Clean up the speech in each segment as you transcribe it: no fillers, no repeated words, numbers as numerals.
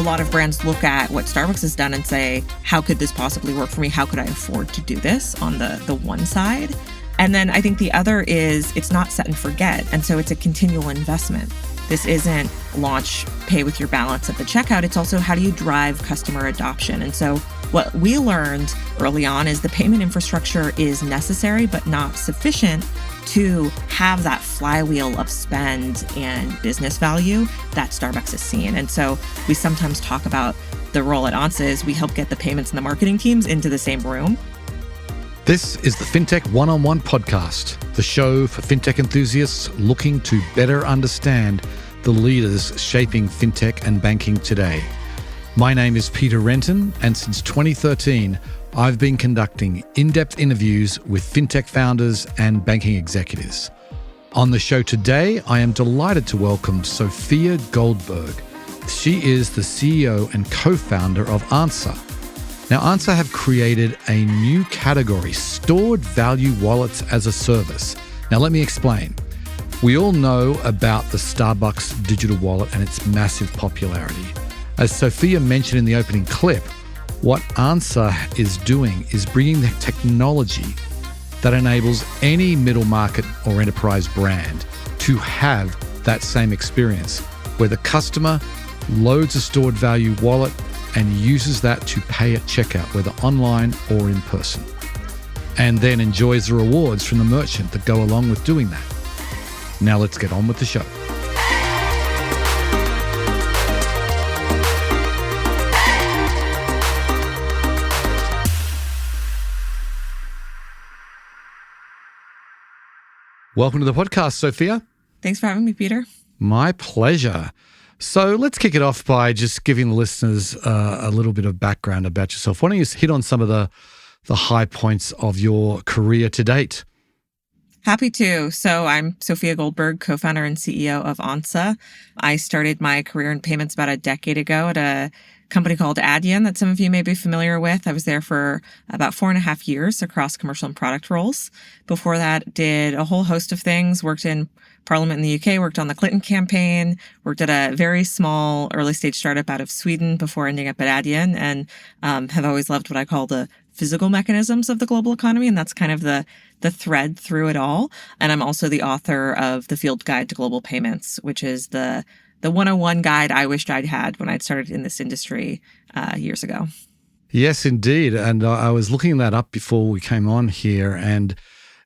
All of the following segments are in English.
lot of brands look at what Starbucks has done and say, how could this possibly work for me? How could I afford to do this on the one side? And then I think the other is it's not set and forget. And so it's a continual investment. This isn't launch, pay with your balance at the checkout. It's also how do you drive customer adoption? And so what we learned early on is the payment infrastructure is necessary, but not sufficient to have that flywheel of spend and business value that Starbucks has seen. And so we sometimes talk about the role at Ansa is we help get the payments and the marketing teams into the same room. This is the Fintech One-on-One Podcast, the show for fintech enthusiasts looking to better understand the leaders shaping fintech and banking today. My name is Peter Renton, and since 2013, I've been conducting in-depth interviews with fintech founders and banking executives. On the show today, I am delighted to welcome Sophia Goldberg. She is the CEO and co-founder of Ansa. Now, Ansa have created a new category, stored value wallets as a service. Now, let me explain. We all know about the Starbucks digital wallet and its massive popularity. As Sophia mentioned in the opening clip, what Ansa is doing is bringing the technology that enables any middle market or enterprise brand to have that same experience, where the customer loads a stored value wallet and uses that to pay at checkout, whether online or in person, and then enjoys the rewards from the merchant that go along with doing that. Now let's get on with the show. Welcome to the podcast, Sophia. Thanks for having me, Peter. My pleasure. So let's kick it off by just giving the listeners a little bit of background about yourself. Why don't you hit on some of the high points of your career to date? Happy to. So I'm Sophia Goldberg, co-founder and CEO of Ansa. I started my career in payments about a decade ago at a company called Adyen that some of you may be familiar with. I was there for about 4.5 years across commercial and product roles. Before that, did a whole host of things, worked in Parliament in the UK, worked on the Clinton campaign, worked at a very small early stage startup out of Sweden before ending up at Adyen, and have always loved what I call the physical mechanisms of the global economy. And that's kind of the thread through it all. And I'm also the author of The Field Guide to Global Payments, which is the 101 guide I wished I'd had when I'd started in this industry years ago. Yes, indeed. And I was looking that up before we came on here, and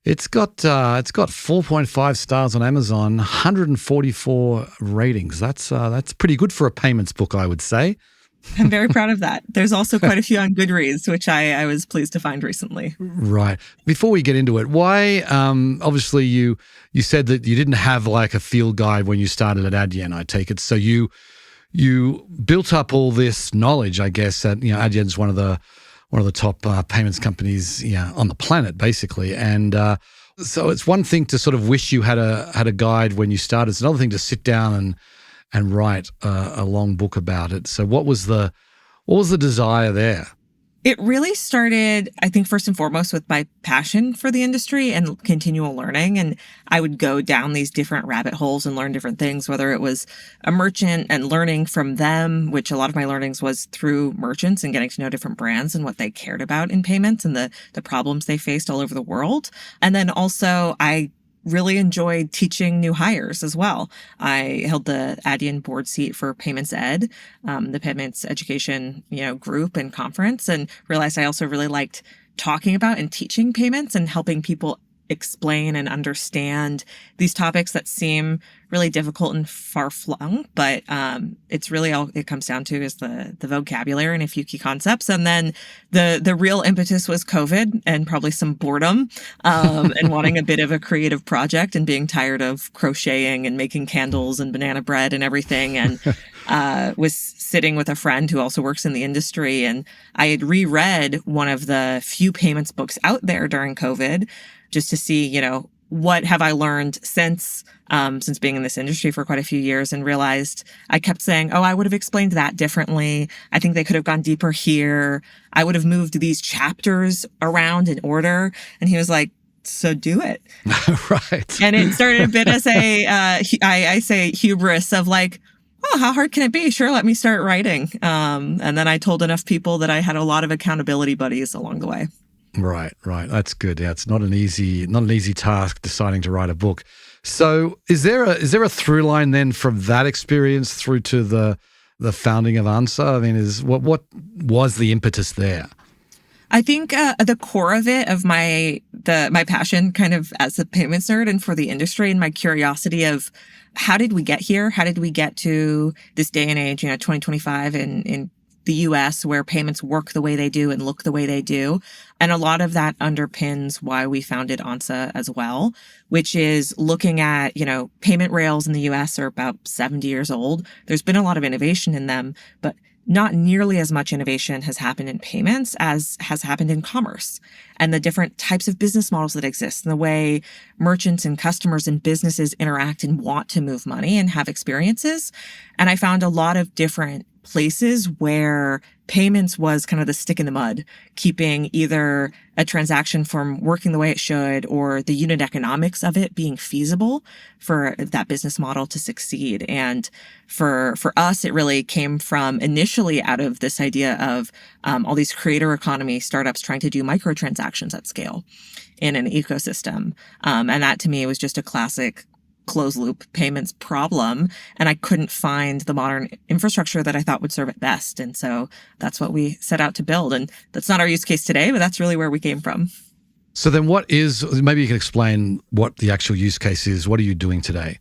it's got 4.5 stars on Amazon, 144 ratings. That's pretty good for a payments book, I would say. I'm very proud of that. There's also quite a few on Goodreads, which I was pleased to find recently. Right. Before we get into it, why? Obviously, you said that you didn't have like a field guide when you started at Adyen, I take it. So you built up all this knowledge, I guess. That Adyen's one of the top payments companies on the planet, basically. And so it's one thing to sort of wish you had a guide when you started. It's another thing to sit down and write a long book about it. So what was the desire there? It really started, I think, first and foremost with my passion for the industry and continual learning. And I would go down these different rabbit holes and learn different things, whether it was a merchant and learning from them, which a lot of my learnings was through merchants and getting to know different brands and what they cared about in payments and the problems they faced all over the world. And then also I really enjoyed teaching new hires as well. I held the Adyen board seat for Payments Ed, the payments education, group and conference, and realized I also really liked talking about and teaching payments and helping people explain and understand these topics that seem really difficult and far-flung, but it's really all it comes down to is the vocabulary and a few key concepts. And then the real impetus was COVID and probably some boredom and wanting a bit of a creative project and being tired of crocheting and making candles and banana bread and everything. And was sitting with a friend who also works in the industry, and I had reread one of the few payments books out there during COVID just to see, what have I learned since being in this industry for quite a few years, and realized I kept saying, I would have explained that differently. I think they could have gone deeper here. I would have moved these chapters around in order. And he was like, so do it. Right. And it started a bit as I say hubris of like, oh, how hard can it be? Sure, let me start writing. And then I told enough people that I had a lot of accountability buddies along the way. Right, right. That's good. Yeah, it's not an easy task deciding to write a book. So is there a through line then from that experience through to the founding of Ansa? I mean, what was the impetus there? I think the core of it, of my passion kind of as a payments nerd and for the industry, and my curiosity of how did we get here? How did we get to this day and age, 2025 in the US, where payments work the way they do and look the way they do? And a lot of that underpins why we founded Ansa as well, which is looking at, payment rails in the US are about 70 years old. There's been a lot of innovation in them, but not nearly as much innovation has happened in payments as has happened in commerce, and the different types of business models that exist and the way merchants and customers and businesses interact and want to move money and have experiences. And I found a lot of different places where payments was kind of the stick in the mud, keeping either a transaction from working the way it should or the unit economics of it being feasible for that business model to succeed. And for us, it really came from initially out of this idea of all these creator economy startups trying to do microtransactions at scale in an ecosystem. And that to me was just a classic closed loop payments problem. And I couldn't find the modern infrastructure that I thought would serve it best. And so that's what we set out to build. And that's not our use case today, but that's really where we came from. So then maybe you can explain what the actual use case is. What are you doing today?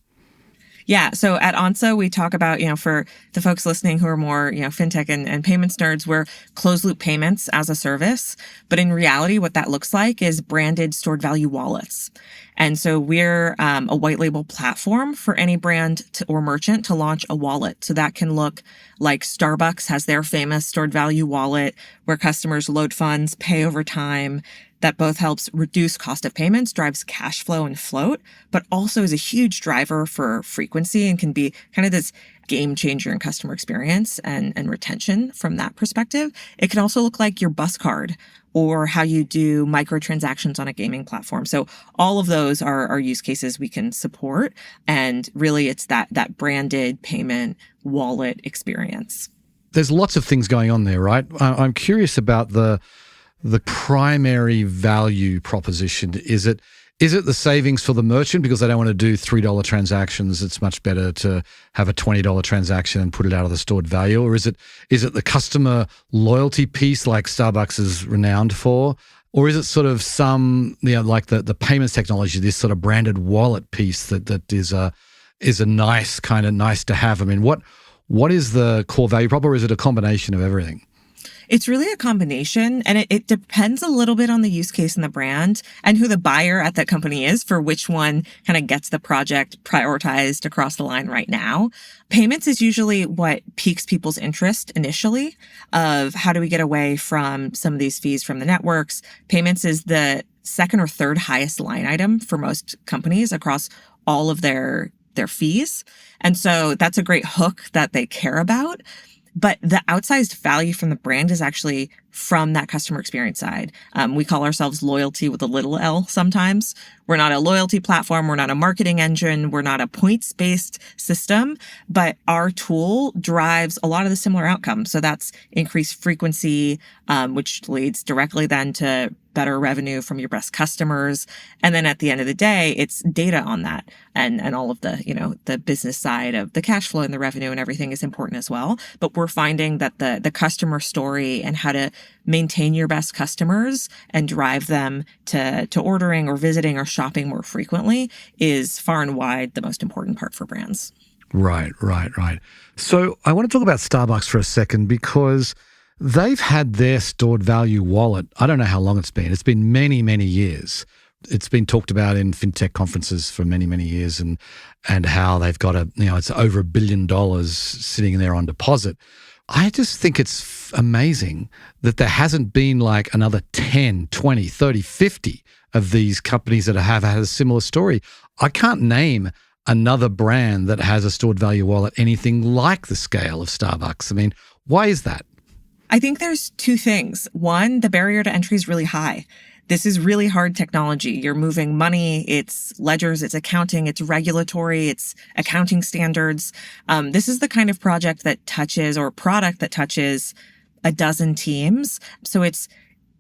Yeah. So at Ansa, we talk about, for the folks listening who are more, fintech and payments nerds, we're closed loop payments as a service. But in reality, what that looks like is branded stored value wallets. And so we're a white label platform for any brand or merchant to launch a wallet. So that can look like Starbucks has their famous stored value wallet where customers load funds, pay over time. That both helps reduce cost of payments, drives cash flow and float, but also is a huge driver for frequency and can be kind of this game changer in customer experience and retention from that perspective. It can also look like your bus card or how you do microtransactions on a gaming platform. So all of those are use cases we can support. And really it's that branded payment wallet experience. There's lots of things going on there, right? I'm curious about the primary value proposition. Is it the savings for the merchant because they don't want to do $3 transactions? It's much better to have a $20 transaction and put it out of the stored value. Or is it the customer loyalty piece like Starbucks is renowned for? Or is it sort of like the payments technology, this sort of branded wallet piece that is a nice to have? I mean, what is the core value prop, or is it a combination of everything? It's really a combination, and it depends a little bit on the use case and the brand and who the buyer at that company is for which one kind of gets the project prioritized across the line right now. Payments is usually what piques people's interest initially of how do we get away from some of these fees from the networks. Payments is the second or third highest line item for most companies across all of their fees. And so that's a great hook that they care about. But the outsized value from the brand is actually from that customer experience side. We call ourselves loyalty with a little L sometimes. We're not a loyalty platform. We're not a marketing engine. We're not a points-based system, but our tool drives a lot of the similar outcomes. So that's increased frequency, which leads directly then to better revenue from your best customers. And then at the end of the day, it's data on that and all of the, the business side of the cash flow and the revenue and everything is important as well. But we're finding that the customer story and how to maintain your best customers and drive them to ordering or visiting or shopping more frequently is far and wide the most important part for brands. Right. So I want to talk about Starbucks for a second because they've had their stored value wallet. I don't know how long it's been. It's been many, many years. It's been talked about in fintech conferences for many, many years and how they've got it's over $1 billion sitting there on deposit. I just think it's amazing that there hasn't been like another 10, 20, 30, 50 of these companies that have had a similar story. I can't name another brand that has a stored value wallet anything like the scale of Starbucks. I mean, why is that? I think there's two things. One, the barrier to entry is really high. this is really hard technology. You're moving money, it's ledgers, it's accounting, it's regulatory, it's accounting standards. This is the kind of project that touches or product that touches a dozen teams. So it's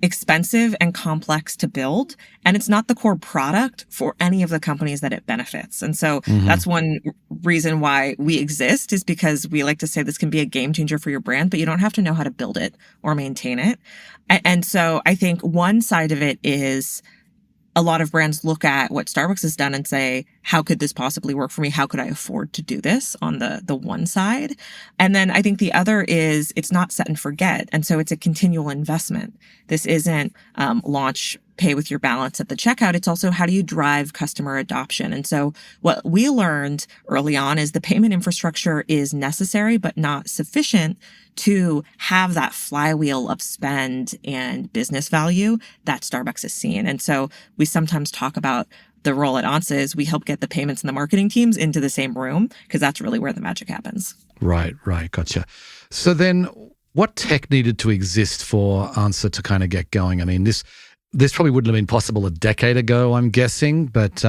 expensive and complex to build, and it's not the core product for any of the companies that it benefits. And so that's one reason why we exist, is because we like to say this can be a game changer for your brand, but you don't have to know how to build it or maintain it. And so I think one side of it is a lot of brands look at what Starbucks has done and say, how could this possibly work for me? How could I afford to do this on the one side? And then I think the other is it's not set and forget. And so it's a continual investment. This isn't launch, pay with your balance at the checkout. It's also, how do you drive customer adoption? And so what we learned early on is the payment infrastructure is necessary, but not sufficient to have that flywheel of spend and business value that Starbucks has seen. And so we sometimes talk about the role at Ansa is we help get the payments and the marketing teams into the same room, because that's really where the magic happens. Right. Gotcha. So then what tech needed to exist for Ansa to kind of get going? I mean, this probably wouldn't have been possible a decade ago, I'm guessing, but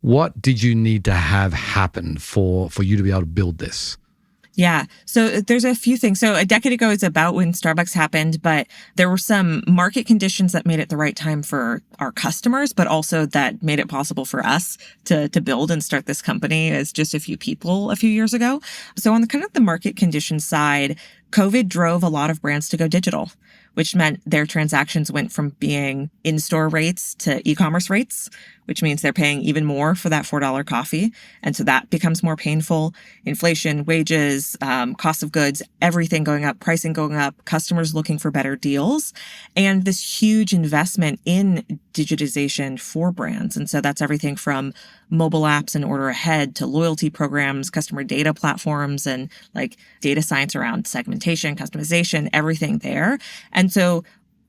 what did you need to have happen for you to be able to build this? Yeah. So there's a few things. So a decade ago is about when Starbucks happened, but there were some market conditions that made it the right time for our customers, but also that made it possible for us to build and start this company as just a few people a few years ago. So on the kind of the market conditions side, COVID drove a lot of brands to go digital, which meant their transactions went from being in-store rates to e-commerce rates, which means they're paying even more for that $4 coffee. And so that becomes more painful. Inflation, wages, cost of goods, everything going up, pricing going up, customers looking for better deals, and this huge investment in digitization for brands. And so that's everything from mobile apps and order ahead to loyalty programs, customer data platforms, and like data science around segmentation, customization, everything there. And so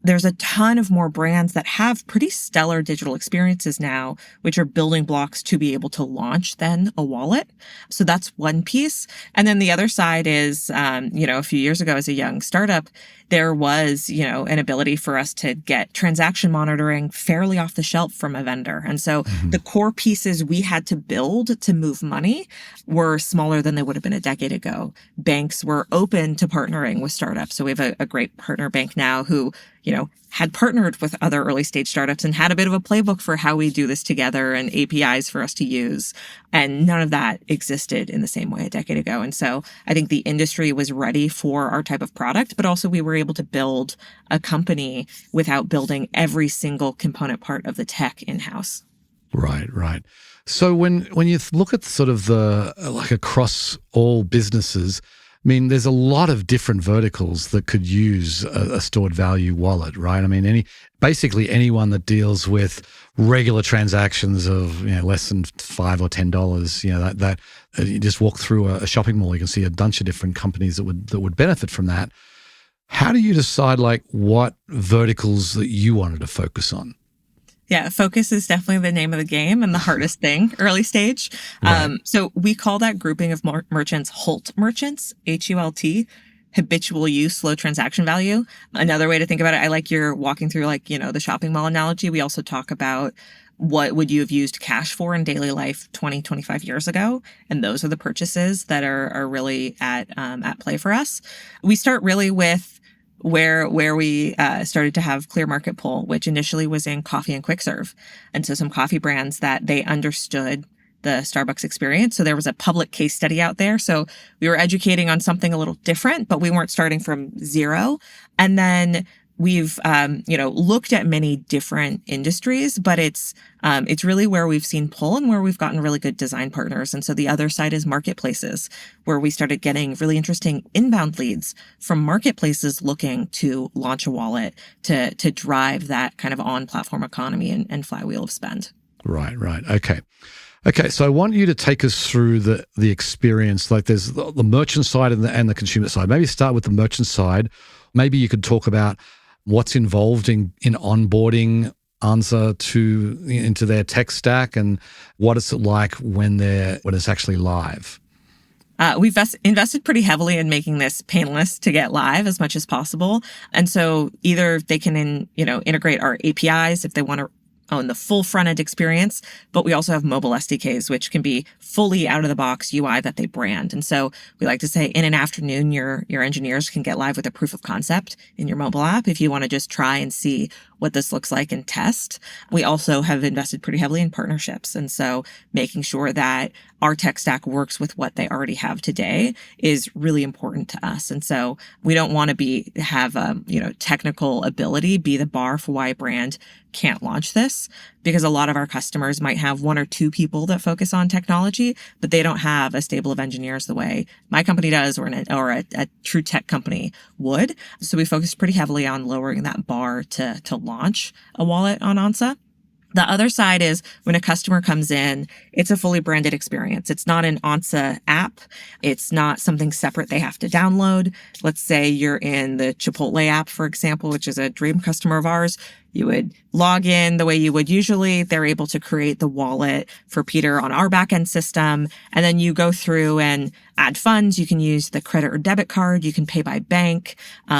there's a ton of more brands that have pretty stellar digital experiences now, which are building blocks to be able to launch then a wallet. So that's one piece. And then the other side is, a few years ago as a young startup, there was, an ability for us to get transaction monitoring fairly off the shelf from a vendor. And so the core pieces we had to build to move money were smaller than they would have been a decade ago. Banks were open to partnering with startups. So we have a great partner bank now who, had partnered with other early stage startups and had a bit of a playbook for how we do this together and APIs for us to use. And none of that existed in the same way a decade ago. And so I think the industry was ready for our type of product, but also we were able to build a company without building every single component part of the tech in-house. Right. So when you look at sort of across all businesses, I mean, there's a lot of different verticals that could use a stored value wallet, right? I mean, basically anyone that deals with regular transactions of less than $5 or $10, that you just walk through a shopping mall, you can see a bunch of different companies that would benefit from that. How do you decide what verticals that you wanted to focus on? Yeah, focus is definitely the name of the game and the hardest thing early stage. Right. So we call that grouping of merchants HULT merchants, HULT, habitual use, low transaction value. Another way to think about it, I like you're walking through the shopping mall analogy. We also talk about what would you have used cash for in daily life 20, 25 years ago? And those are the purchases that are really at play for us. We start really with where we started to have clear market pull, which initially was in coffee and quick serve. And so some coffee brands that they understood the Starbucks experience. So there was a public case study out there. So we were educating on something a little different, but we weren't starting from zero. And then we've, looked at many different industries, but it's really where we've seen pull and where we've gotten really good design partners. And so the other side is marketplaces, where we started getting really interesting inbound leads from marketplaces looking to launch a wallet to drive that kind of on-platform economy and flywheel of spend. Right. Okay, so I want you to take us through the experience. There's the merchant side and the consumer side. Maybe start with the merchant side. Maybe you could talk about what's involved in onboarding Ansa into their tech stack, and what is it like when it's actually live? We've invested pretty heavily in making this painless to get live as much as possible. And so either they can, integrate our APIs if they want to own the full front-end experience, but we also have mobile SDKs, which can be fully out-of-the-box UI that they brand. And so we like to say in an afternoon, your engineers can get live with a proof of concept in your mobile app if you want to just try and see what this looks like and test. We also have invested pretty heavily in partnerships. And so making sure that our tech stack works with what they already have today is really important to us. And so we don't want to have technical ability be the bar for why a brand can't launch this, because a lot of our customers might have one or two people that focus on technology, but they don't have a stable of engineers the way my company does or a true tech company would. So we focused pretty heavily on lowering that bar to launch a wallet on Ansa. The other side is when a customer comes in, it's a fully branded experience. It's not an Ansa app. It's not something separate they have to download. Let's say you're in the Chipotle app, for example, which is a dream customer of ours. You would log in the way you would usually. They're able to create the wallet for Peter on our backend system. And then you go through and add funds. You can use the credit or debit card. You can pay by bank.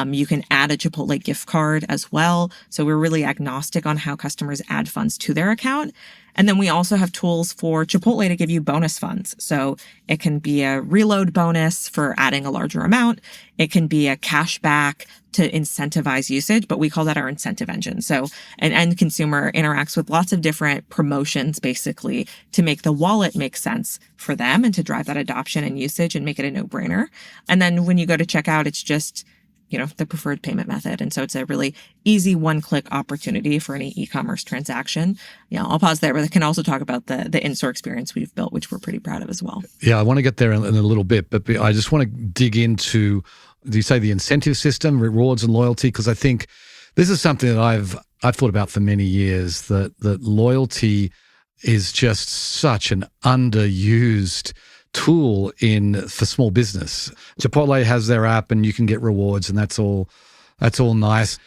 You can add a Chipotle gift card as well. So we're really agnostic on how customers add funds to their account. And then we also have tools for Chipotle to give you bonus funds. So it can be a reload bonus for adding a larger amount. It can be a cash back to incentivize usage, but we call that our incentive engine. So an end consumer interacts with lots of different promotions, basically, to make the wallet make sense for them and to drive that adoption and usage and make it a no-brainer. And then when you go to checkout, it's just the preferred payment method. And so it's a really easy one-click opportunity for any e-commerce transaction. I'll pause there, but I can also talk about the in-store experience we've built, which we're pretty proud of as well. Yeah, I want to get there in a little bit, but I just want to dig into, do you say the incentive system, rewards and loyalty? Because I think this is something that I've thought about for many years, that loyalty is just such an underused tool for small business. Chipotle has their app and you can get rewards, and that's all nice.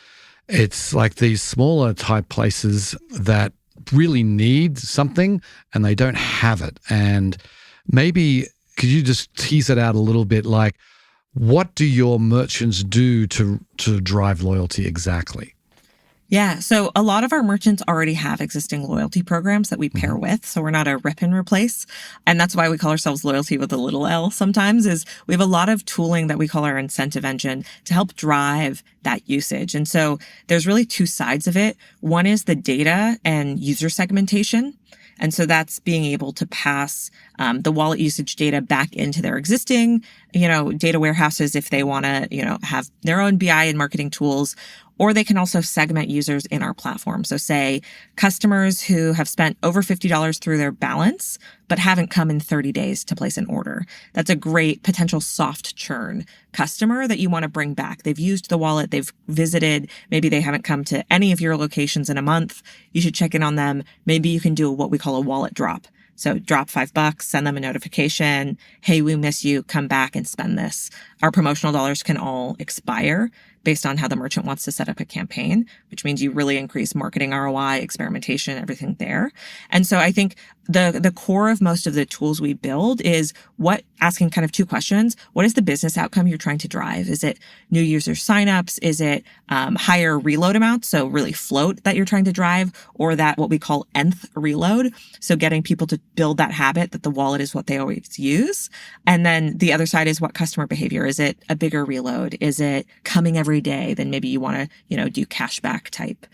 It's like these smaller type places that really need something and they don't have it. And maybe could you just tease it out a little bit, like what do your merchants do to drive loyalty exactly? Yeah. So a lot of our merchants already have existing loyalty programs that we pair with. So we're not a rip and replace. And that's why we call ourselves loyalty with a little L sometimes, is we have a lot of tooling that we call our incentive engine to help drive that usage. And so there's really two sides of it. One is the data and user segmentation. And so that's being able to pass the wallet usage data back into their existing, data warehouses if they want to, have their own BI and marketing tools. Or they can also segment users in our platform. So say customers who have spent over $50 through their balance, but haven't come in 30 days to place an order. That's a great potential soft churn customer that you want to bring back. They've used the wallet, they've visited, maybe they haven't come to any of your locations in a month. You should check in on them. Maybe you can do what we call a wallet drop. So drop $5, send them a notification. Hey, we miss you. Come back and spend this. Our promotional dollars can all expire based on how the merchant wants to set up a campaign, which means you really increase marketing ROI, experimentation, everything there. And so I think the core of most of the tools we build is asking kind of two questions. What is the business outcome you're trying to drive? Is it new user signups? Is it higher reload amounts? So really float that you're trying to drive, or that what we call nth reload. So getting people to build that habit that the wallet is what they always use. And then the other side is what customer behavior. Is it a bigger reload? Is it coming every day? Then maybe you want to, do cashback type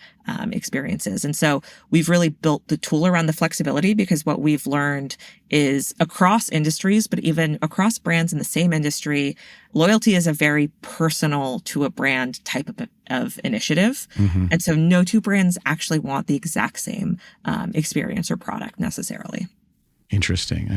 experiences. And so we've really built the tool around the flexibility, because what we've learned is across industries, but even across brands in the same industry, loyalty is a very personal to a brand type of initiative. Mm-hmm. And so no two brands actually want the exact same experience or product necessarily. Interesting.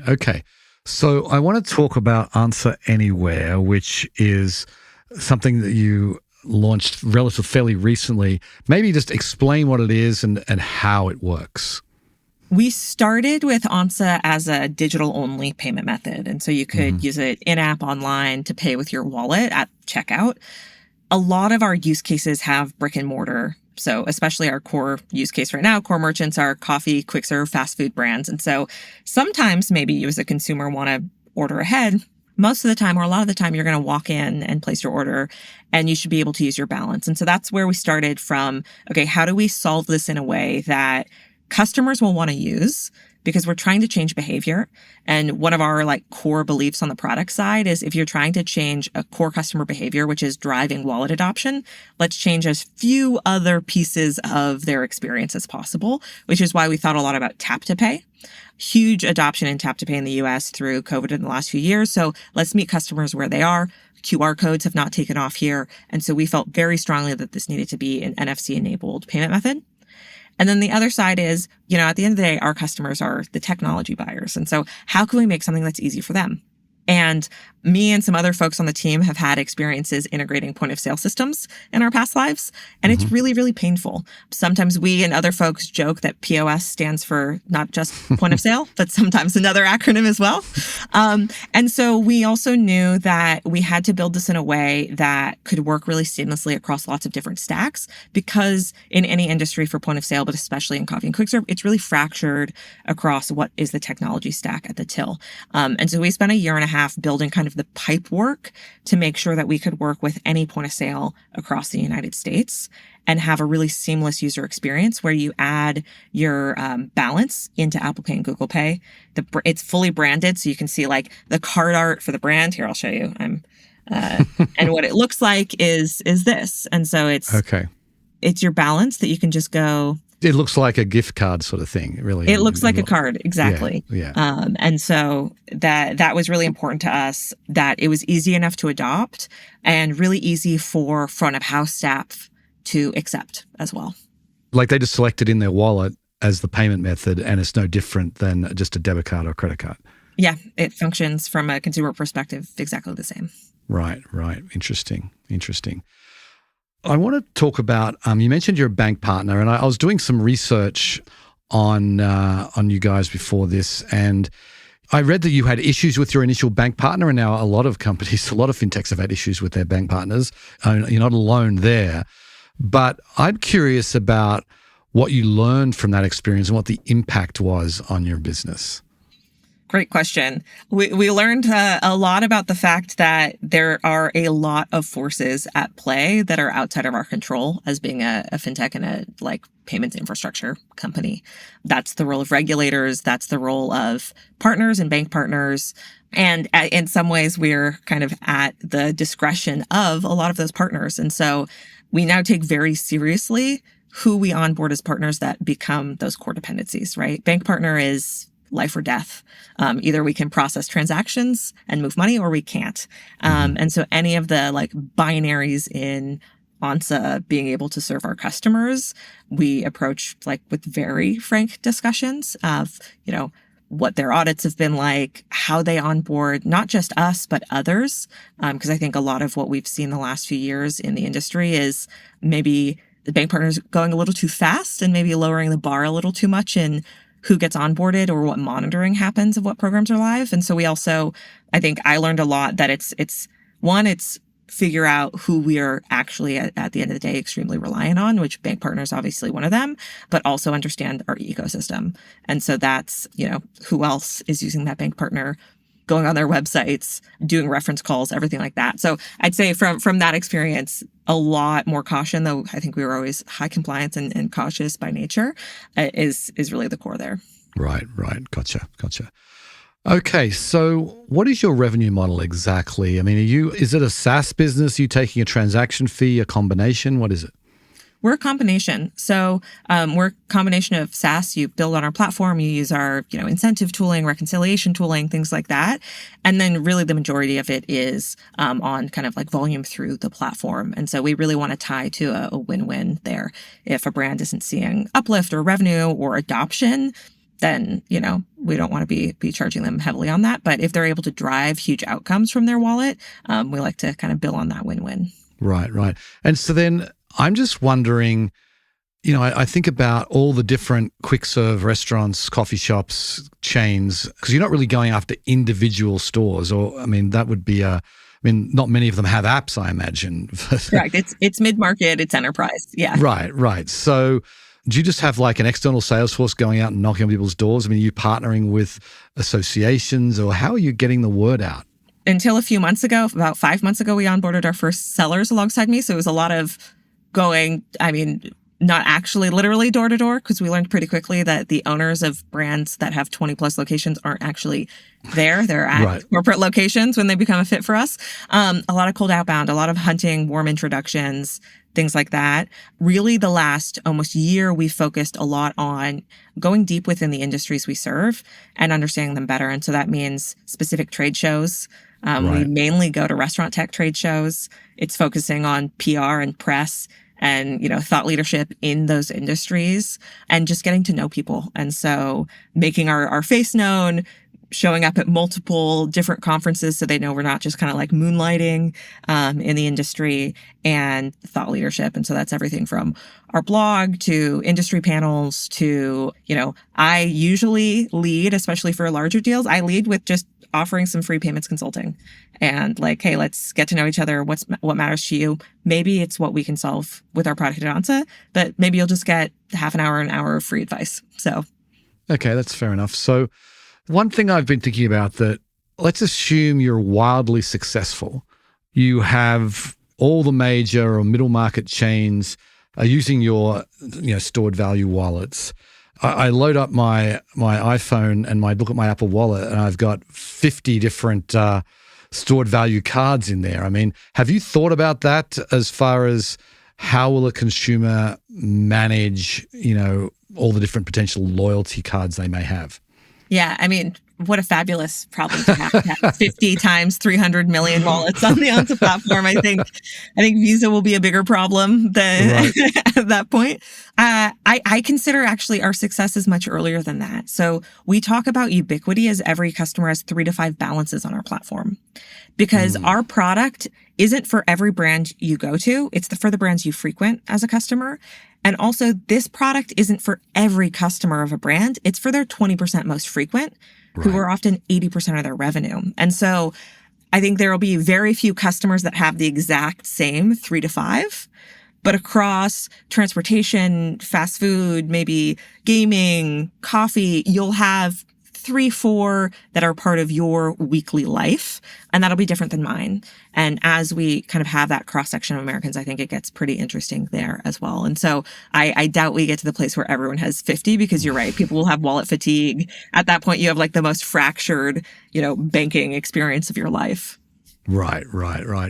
Okay. So I want to talk about Ansa Anywhere, which is something that you launched fairly recently. Maybe just explain what it is and how it works. We started with Ansa as a digital-only payment method. And so you could use it in-app, online, to pay with your wallet at checkout. A lot of our use cases have brick and mortar. So especially our core use case right now, core merchants are coffee, quick serve, fast food brands. And so sometimes maybe you as a consumer want to order ahead, most of the time, or a lot of the time, you're going to walk in and place your order and you should be able to use your balance. And so that's where we started from, okay, how do we solve this in a way that customers will want to use? Because we're trying to change behavior. And one of our core beliefs on the product side is if you're trying to change a core customer behavior, which is driving wallet adoption, let's change as few other pieces of their experience as possible, which is why we thought a lot about tap to pay. Huge adoption in tap to pay in the US through COVID in the last few years. So let's meet customers where they are. QR codes have not taken off here. And so we felt very strongly that this needed to be an NFC enabled payment method. And then the other side is, at the end of the day, our customers are the technology buyers. And so how can we make something that's easy for them? And me and some other folks on the team have had experiences integrating point of sale systems in our past lives. And it's really, really painful. Sometimes we and other folks joke that POS stands for not just point of sale, but sometimes another acronym as well. And so we also knew that we had to build this in a way that could work really seamlessly across lots of different stacks, because in any industry for point of sale, but especially in coffee and quick serve, it's really fractured across what is the technology stack at the till. And so we spent a year and a half building kind of the pipe work to make sure that we could work with any point of sale across the United States and have a really seamless user experience where you add your balance into Apple Pay and Google Pay. It's fully branded, so you can see the card art for the brand. Here, I'll show you. And what it looks like is this. And so it's your balance that you can just go. It looks like a gift card sort of thing, really. It looks like a card, exactly. Yeah. And so that was really important to us, that it was easy enough to adopt and really easy for front of house staff to accept as well. They just select it in their wallet as the payment method, and it's no different than just a debit card or credit card. Yeah, it functions from a consumer perspective exactly the same. Right. Interesting. I want to talk about, you mentioned you're a bank partner, and I was doing some research on you guys before this, and I read that you had issues with your initial bank partner, and now a lot of companies, a lot of fintechs have had issues with their bank partners. You're not alone there. But I'm curious about what you learned from that experience and what the impact was on your business. Great question. We learned a lot about the fact that there are a lot of forces at play that are outside of our control as being a fintech and a payments infrastructure company. That's the role of regulators. That's the role of partners and bank partners. And in some ways, we're kind of at the discretion of a lot of those partners. And so we now take very seriously who we onboard as partners that become those core dependencies, right? Bank partner is life or death. Either we can process transactions and move money, or we can't. And so any of the binaries in Ansa being able to serve our customers, we approach with very frank discussions of, what their audits have been like, how they onboard, not just us, but others. Because I think a lot of what we've seen the last few years in the industry is maybe the bank partners going a little too fast and maybe lowering the bar a little too much in who gets onboarded or what monitoring happens of what programs are live. And so we also, I think I learned a lot that it's figure out who we are actually at the end of the day extremely reliant on, which bank partners obviously one of them, but also understand our ecosystem. And so that's, who else is using that bank partner, going on their websites, doing reference calls, everything like that. So I'd say from that experience, a lot more caution, though I think we were always high compliance and cautious by nature, is really the core there. Right. Gotcha. Okay, so what is your revenue model exactly? I mean, is it a SaaS business? Are you taking a transaction fee, a combination? What is it? We're a combination. So we're a combination of SaaS. You build on our platform, you use our incentive tooling, reconciliation tooling, things like that. And then really the majority of it is on kind of volume through the platform. And so we really want to tie to a win-win there. If a brand isn't seeing uplift or revenue or adoption, then, we don't want to be charging them heavily on that. But if they're able to drive huge outcomes from their wallet, we like to kind of build on that win-win. Right. And so then I'm just wondering, I think about all the different quick serve restaurants, coffee shops, chains, because you're not really going after individual stores, that would be not many of them have apps, I imagine. Correct. It's mid-market, it's enterprise. Yeah. Right. So do you just have like an external sales force going out and knocking on people's doors? I mean, are you partnering with associations, or how are you getting the word out? Until a few months ago, about 5 months ago, we onboarded our first sellers alongside me. So it was a lot of going, not actually literally door to door, because we learned pretty quickly that the owners of brands that have 20 plus locations aren't actually there. They're at corporate locations when they become a fit for us. A lot of cold outbound, a lot of hunting, warm introductions, things like that. Really, the last almost year, we focused a lot on going deep within the industries we serve and understanding them better. And so that means specific trade shows. We mainly go to restaurant tech trade shows. It's focusing on PR and press and, thought leadership in those industries and just getting to know people. And so making our face known, showing up at multiple different conferences so they know we're not just kind of like moonlighting in the industry, and thought leadership. And so that's everything from our blog to industry panels to, I usually lead, especially for larger deals, I lead with just offering some free payments consulting and like, hey, let's get to know each other. What matters to you? Maybe it's what we can solve with our product at Ansa, but maybe you'll just get half an hour of free advice. So. Okay, that's fair enough. So one thing I've been thinking about, that let's assume you're wildly successful. You have all the major or middle market chains are using your stored value wallets. I load up my iPhone and look at my Apple Wallet, and I've got 50 different stored value cards in there. I mean, have you thought about that as far as how will a consumer manage, all the different potential loyalty cards they may have? Yeah, what a fabulous problem to have 50 times 300 million wallets on the Ansa platform. I think Visa will be a bigger problem than at that point. I consider actually our success is much earlier than that. So we talk about ubiquity as every customer has 3 to 5 balances on our platform, because our product isn't for every brand you go to. It's for the brands you frequent as a customer. And also, this product isn't for every customer of a brand. It's for their 20% most frequent, who are often 80% of their revenue. And so I think there will be very few customers that have the exact same 3 to 5, but across transportation, fast food, maybe gaming, coffee, you'll have 3, 4 that are part of your weekly life, and that'll be different than mine. And as we kind of have that cross-section of Americans, I think it gets pretty interesting there as well. And so I doubt we get to the place where everyone has 50, because you're right, people will have wallet fatigue. At that point, you have like the most fractured, banking experience of your life. Right.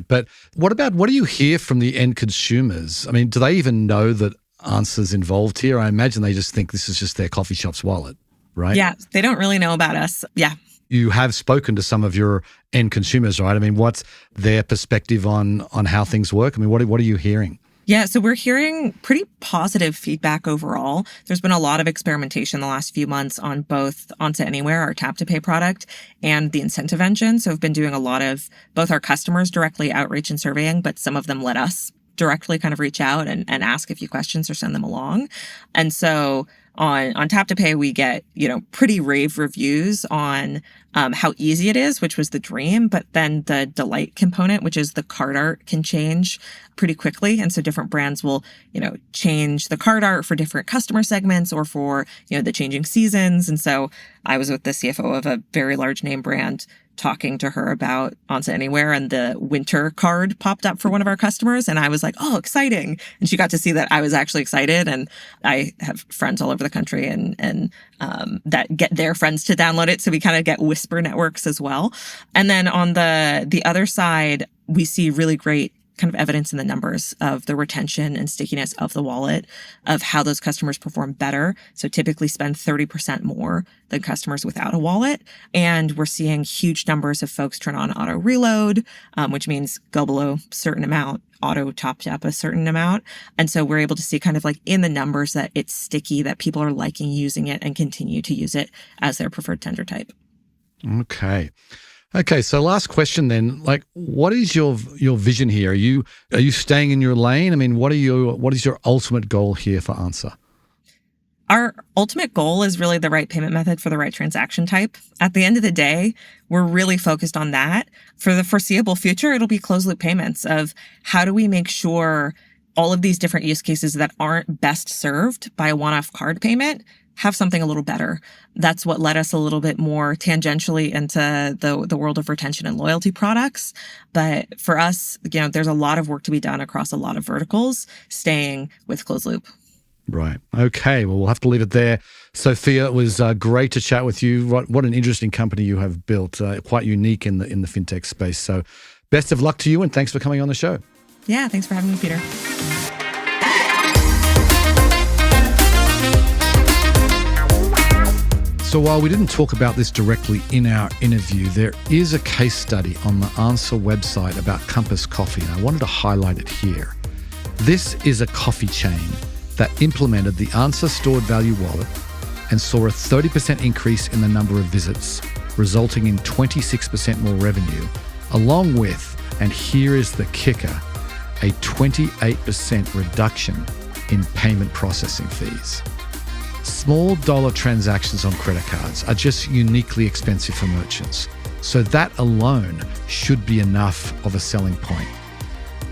But what do you hear from the end consumers? I mean, do they even know that Ansa's involved here? I imagine they just think this is just their coffee shop's wallet. Right? Yeah, they don't really know about us. Yeah. You have spoken to some of your end consumers, right? I mean, what's their perspective on how things work? I mean, what are you hearing? Yeah, so we're hearing pretty positive feedback overall. There's been a lot of experimentation the last few months on both Ansa Anywhere, our tap to pay product, and the incentive engine. So we've been doing a lot of both our customers directly outreach and surveying, but some of them let us directly kind of reach out and ask a few questions or send them along. And so on Tap to Pay, we get, pretty rave reviews on how easy it is, which was the dream. But then the delight component, which is the card art, can change pretty quickly. And so different brands will, change the card art for different customer segments or for, the changing seasons. And so I was with the CFO of a very large name brand talking to her about Ansa Anywhere, and the winter card popped up for one of our customers. And I was like, oh, exciting. And she got to see that I was actually excited. And I have friends all over the country and that get their friends to download it. So we kind of get whisper networks as well. And then on the other side, we see really great kind of evidence in the numbers of the retention and stickiness of the wallet, of how those customers perform better. So typically spend 30% more than customers without a wallet. And we're seeing huge numbers of folks turn on auto reload, which means go below a certain amount, auto topped up a certain amount. And so we're able to see kind of like in the numbers that it's sticky, that people are liking using it and continue to use it as their preferred tender type. Okay, so last question then, like, what is your vision here? Are you staying in your lane? I mean, what is your ultimate goal here for Ansa? Our ultimate goal is really the right payment method for the right transaction type. At the end of the day, we're really focused on that. For the foreseeable future, it'll be closed loop payments of how do we make sure all of these different use cases that aren't best served by a one-off card payment have something a little better. That's what led us a little bit more tangentially into the world of retention and loyalty products. But for us, there's a lot of work to be done across a lot of verticals, staying with closed loop. Right. Okay. Well, we'll have to leave it there. Sophia, it was great to chat with you. What an interesting company you have built, quite unique in the fintech space. So best of luck to you, and thanks for coming on the show. Yeah, thanks for having me, Peter. So while we didn't talk about this directly in our interview, there is a case study on the Ansa website about Compass Coffee, and I wanted to highlight it here. This is a coffee chain that implemented the Ansa stored value wallet and saw a 30% increase in the number of visits, resulting in 26% more revenue, along with, and here is the kicker, a 28% reduction in payment processing fees. Small dollar transactions on credit cards are just uniquely expensive for merchants, so that alone should be enough of a selling point.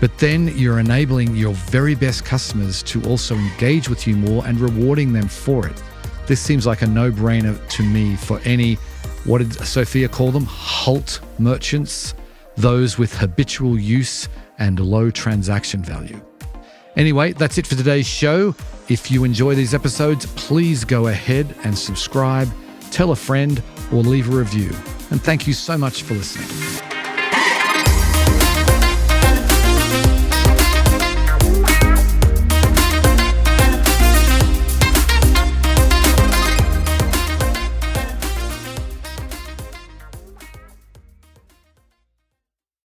But then you're enabling your very best customers to also engage with you more and rewarding them for it. This seems like a no-brainer to me for any, what did Sophia call them? HALT merchants, those with habitual use and low transaction value. Anyway, that's it for today's show. If you enjoy these episodes, please go ahead and subscribe, tell a friend, or leave a review. And thank you so much for listening.